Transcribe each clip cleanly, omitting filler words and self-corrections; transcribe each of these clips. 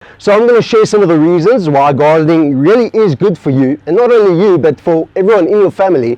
So I'm going to share some of the reasons why gardening really is good for you, and not only you, but for everyone in your family.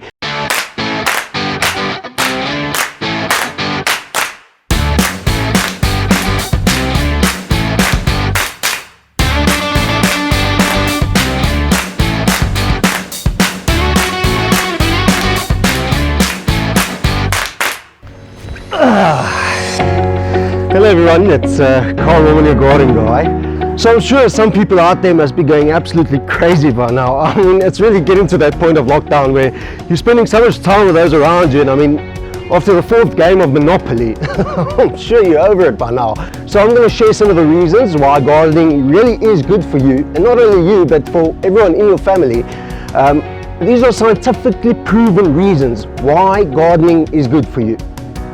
Hello everyone, it's Carl Norman, your garden guy. So I'm sure some people out there must be going absolutely crazy by now. I mean, it's really getting to that point of lockdown where you're spending so much time with those around you, and I mean, after the fourth game of Monopoly, I'm sure you're over it by now. So I'm going to share some of the reasons why gardening really is good for you, and not only you, but for everyone in your family. These are scientifically proven reasons why gardening is good for you.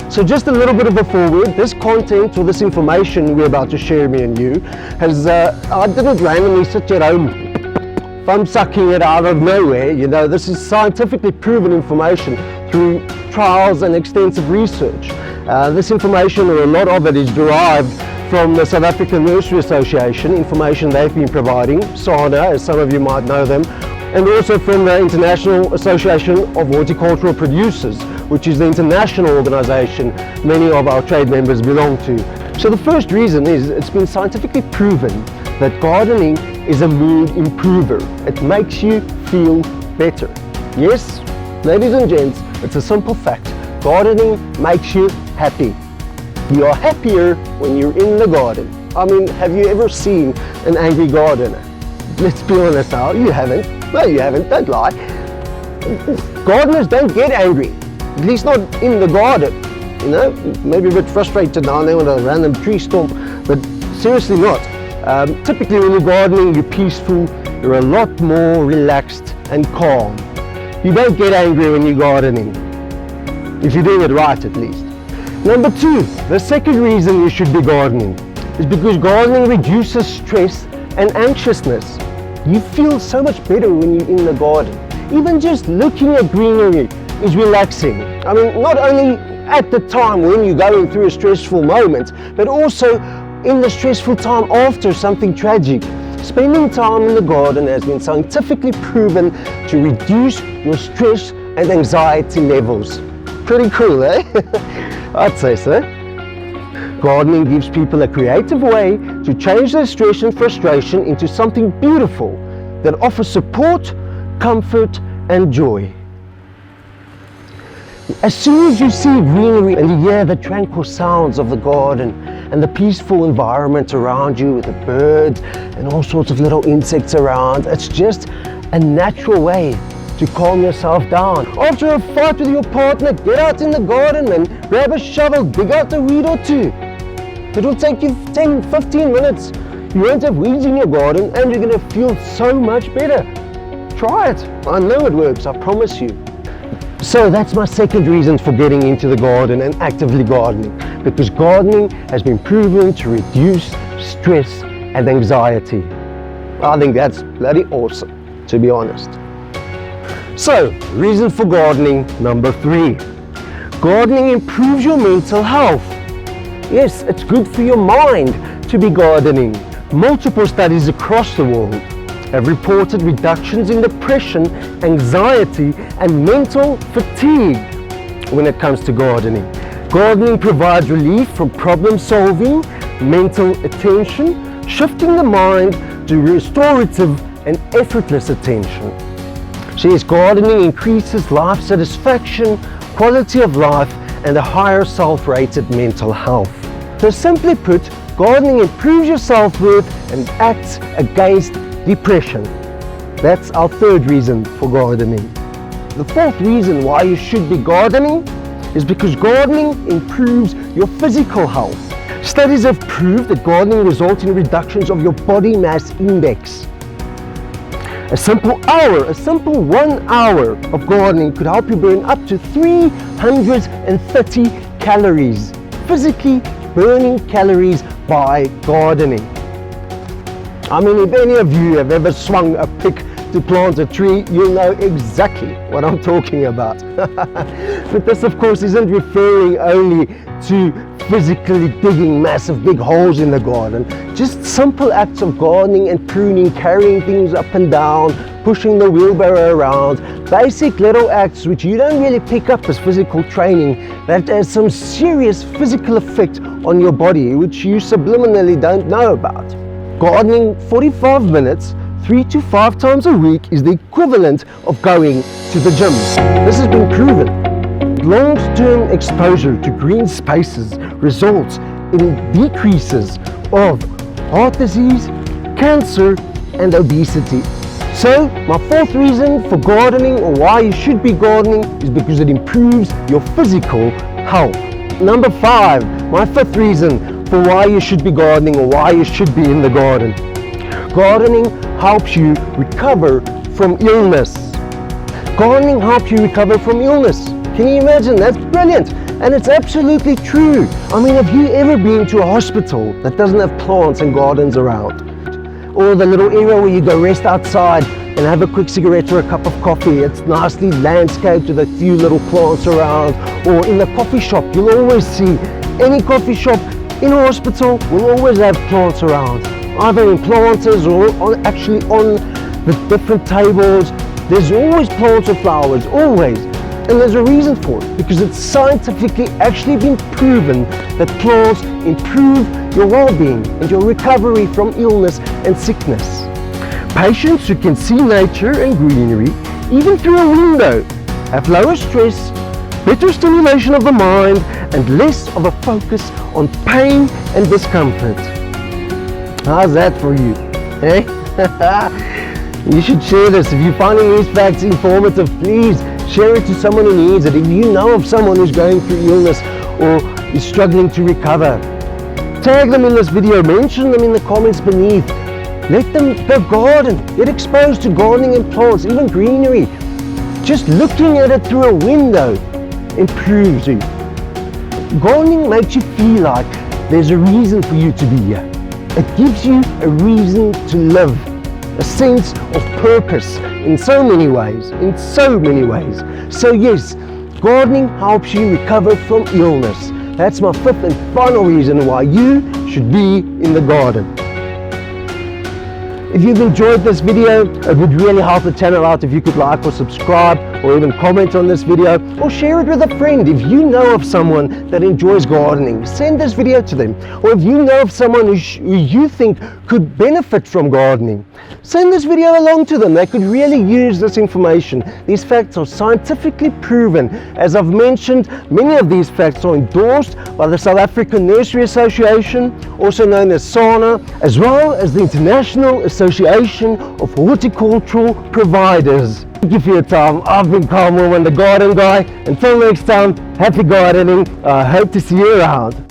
So just a little bit of a foreword. This content or this information we're about to share, me and you, I didn't randomly sit at home thumb sucking it out of nowhere. You know, this is scientifically proven information through trials and extensive research. This information, or a lot of it, is derived from the South African Nursery Association, information they've been providing, SANA, as some of you might know them, and also from the International Association of Horticultural Producers, which is the international organization many of our trade members belong to. So the first reason is it's been scientifically proven that gardening is a mood improver. It makes you feel better. Yes, ladies and gents, it's a simple fact. Gardening makes you happy. You are happier when you're in the garden. I mean, have you ever seen an angry gardener? Let's be honest now, you haven't. No, you haven't, don't lie. Gardeners don't get angry, at least not in the garden. You know, maybe a bit frustrated now and then with a random tree stump, but seriously not. Typically when you're gardening, you're peaceful, you're a lot more relaxed and calm. You don't get angry when you're gardening, if you're doing it right at least. Number two, the second reason you should be gardening is because gardening reduces stress and anxiousness. You feel so much better when you're in the garden. Even just looking at greenery is relaxing. I mean, not only at the time when you're going through a stressful moment, but also in the stressful time after something tragic. Spending time in the garden has been scientifically proven to reduce your stress and anxiety levels. Pretty cool, eh? I'd say so. Gardening gives people a creative way to change their stress and frustration into something beautiful that offers support, comfort, and joy. As soon as you see greenery and you hear the tranquil sounds of the garden and the peaceful environment around you with the birds and all sorts of little insects around, it's just a natural way to calm yourself down. After a fight with your partner, get out in the garden and grab a shovel, dig out a weed or two. It will take you 10, 15 minutes. You won't have weeds in your garden and you're going to feel so much better. Try it. I know it works, I promise you. So that's my second reason for getting into the garden and actively gardening, because gardening has been proven to reduce stress and anxiety. I think that's bloody awesome, to be honest. So, reason for gardening number three. Gardening improves your mental health. Yes, it's good for your mind to be gardening. Multiple studies across the world have reported reductions in depression, anxiety, and mental fatigue when it comes to gardening. Gardening provides relief from problem solving, mental attention, shifting the mind to restorative and effortless attention. So yes, gardening increases life satisfaction, quality of life, and a higher self-rated mental health. So simply put, gardening improves your self-worth and acts against depression. That's our third reason for gardening. The fourth reason why you should be gardening is because gardening improves your physical health. Studies have proved that gardening results in reductions of your body mass index. A simple 1 hour of gardening could help you burn up to 330 calories. Physically burning calories by gardening. I mean, if any of you have ever swung a pick to plant a tree, you'll know exactly what I'm talking about. But this, of course, isn't referring only to physically digging massive big holes in the garden. Just simple acts of gardening and pruning, carrying things up and down, pushing the wheelbarrow around, basic little acts which you don't really pick up as physical training, that has some serious physical effect on your body which you subliminally don't know about. Gardening 45 minutes 3 to 5 times a week is the equivalent of going to the gym. This has been proven. Long-term exposure to green spaces results in decreases of heart disease, cancer and obesity. So my fourth reason for gardening, or why you should be gardening, is because it improves your physical health. Number 5, my fifth reason for why you should be gardening, or why you should be in the garden. Gardening helps you recover from illness. Gardening helps you recover from illness. Can you imagine? That's brilliant. And it's absolutely true. I mean, have you ever been to a hospital that doesn't have plants and gardens around? Or the little area where you go rest outside and have a quick cigarette or a cup of coffee. It's nicely landscaped with a few little plants around. Or in the coffee shop, you'll always see, any coffee shop in a hospital will always have plants around. Either in planters or actually on the different tables. There's always plants or flowers, always. And there's a reason for it, because it's scientifically actually been proven that plants improve your well-being and your recovery from illness and sickness. Patients who can see nature and greenery, even through a window, have lower stress, better stimulation of the mind, and less of a focus on pain and discomfort. How's that for you? Eh? You should share this. If you're finding these facts informative, please share it to someone who needs it. If you know of someone who's going through illness or is struggling to recover, tag them in this video, mention them in the comments beneath. Let them go garden, get exposed to gardening and plants, even greenery. Just looking at it through a window improves you. Gardening makes you feel like there's a reason for you to be here. It gives you a reason to live, a sense of purpose in so many ways, So yes, gardening helps you recover from illness. That's my fifth and final reason why you should be in the garden. If you've enjoyed this video, it would really help the channel out if you could like or subscribe, or even comment on this video, or share it with a friend. If you know of someone that enjoys gardening, send this video to them. Or if you know of someone who you think could benefit from gardening, send this video along to them. They could really use this information. These facts are scientifically proven. As I've mentioned, many of these facts are endorsed by the South African Nursery Association, also known as SANA, as well as the International Association of Horticultural Providers. Thank you for your time. I've been Carl Moorman, the garden guy. Until next time, happy gardening. I hope to see you around.